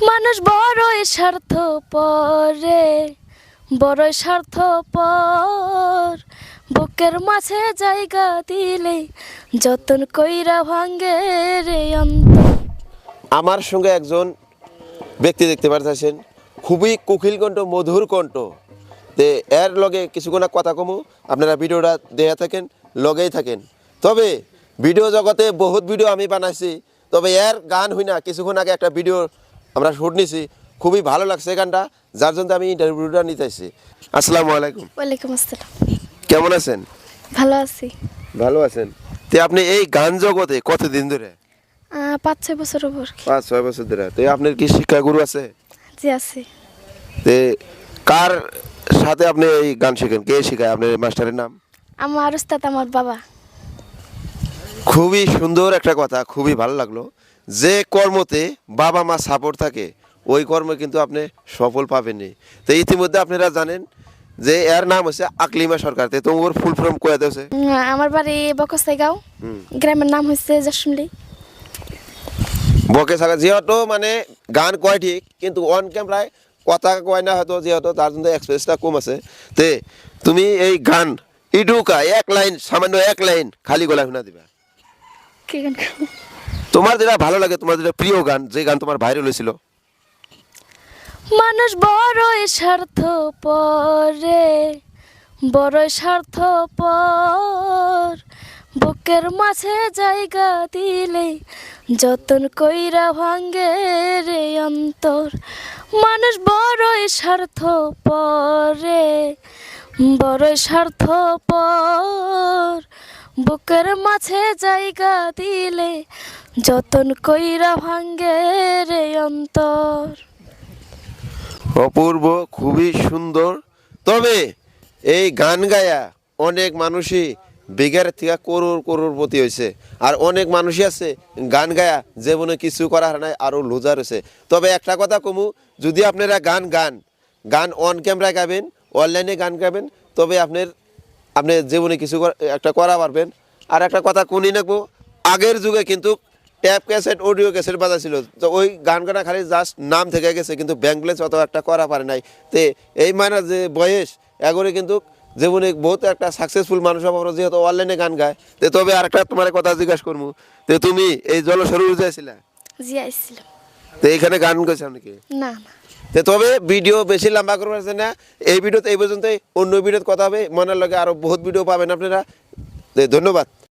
মানুষ বড়ই স্বার্থপর রে, বড়ই স্বার্থপর। বুকের মাঝে জায়গা দিলে যতন কইরা ভাঙ্গে রে অন্তর। আমার সঙ্গে একজন ব্যক্তি দেখতে পাচ্ছেন, খুবই কোকিল কণ্ঠ, মধুর কণ্ঠ। তে এর লগে কিছুক্ষণ কথা কমু, আপনারা ভিডিওটা দেখে থাকেন, লগেই থাকেন। তবে ভিডিও জগতে বহুত ভিডিও আমি বানাইছি, তবে এর গান হই না। কিছুক্ষণ আগে একটা ভিডিও আমরা শুট নিছি, খুবই ভালো লাগছে গানটা, যার জন্য আমি ইন্টারভিউটা নিতে আসছি। আসসালামু আলাইকুম। ওয়ালাইকুম আসসালাম। কেমন আছেন? ভালো আছি। ভালো আছেন? তে আপনি এই গান জগতে কতদিন ধরে? 5-6 বছর উপর। 5-6 বছর ধরে। তো আপনার কি শিক্ষাগুরু আছে? জি আছে। তে কার সাথে আপনি এই গান শিখেন? কে শেখায়? আপনার মাস্টারের নাম? আমার উস্তাদ আমার বাবা। খুবই সুন্দর একটা কথা, খুবই ভালো লাগলো। যে কর্মতে বাবা মা সাপোর্ট থাকে, ওই কর্মে কিন্তু আপনি সফল পাবেননি। তো ইতিমধ্যে আপনারা জানেন যে এর নাম হচ্ছে আকলিমা সরকার। তো ওর ফুল ফর্ম কয়ে দিয়েছে। আমার বাড়ি বকসাইগাঁও, গ্রামের নাম হচ্ছে জসমলি। বকে থাকা যেহেতু মানে গান কয় ঠিক, কিন্তু অন ক্যামেরায় কথা কয় না হয়তো, যেহেতু তার জন্য এক্সপ্রেসটা কম আছে। তে তুমি এই গান ইডুকা এক লাইন, সামান্য এক লাইন খালি গলায় শোনা দিবা। কি গান? তোমার যেটা ভালো লাগে, তোমার যেটা প্রিয় গান, যে গান তোমার ভাইরাল হয়েছিল। মানুষ বড়ই স্বার্থপর রে, বড়ই স্বার্থপর। বুকের মাঝে জায়গা দিলে যতন কইরা ভাঙ্গে রে অন্তর। মানুষ বড়ই স্বার্থপর রে, বড়ই স্বার্থপর। বুকের মাঝে জায়গা দিলে যতন কইরা ভাঙ্গে রে অন্তর। অপূর্ব, খুবই সুন্দর। তবে এই গান গায়া অনেক মানুষই বিঘার থেকে করোড়পতি হয়েছে, আর অনেক মানুষই আছে গান গায়া জীবনে কিছু করা হয় নাই, আরও লুজার হয়েছে। তবে একটা কথা কমু, যদি আপনারা গান অন ক্যামেরায় গাবেন, অনলাইনে গান গাবেন, তবে আপনি জীবনে কিছু একটা করা পারবেন। আর একটা কথা কোনই রাখবো, আগের যুগে কিন্তু ট্যাপ ক্যাসেট, অডিও ক্যাসেট বাজা ছিল, তো ওই গান গানা খালি জাস্ট নাম থেকে গেছে, কিন্তু ব্যাংকলেস অত একটা করা পারে নাই। তে এই মানে যে বয়স এগোরে কিন্তু জীবনে বহুত একটা সাকসেসফুল মানুষ হবো, যেহেতু অনলাইনে গান গায়। তবে আর একটা তোমার কথা জিজ্ঞাসা করবো, তুমি এই জলস্বরূপ যাইছিলা? জি আইছিলাম। তো এইখানে গান গাইছে নাকি? না না। তবে ভিডিও বেশি লম্বা করবার আছে না, এই ভিডিওতে এই পর্যন্তই। অন্য ভিডিওতে কথা হবে, মনের লগে আরো বহুত ভিডিও পাবেন আপনারা। ধন্যবাদ।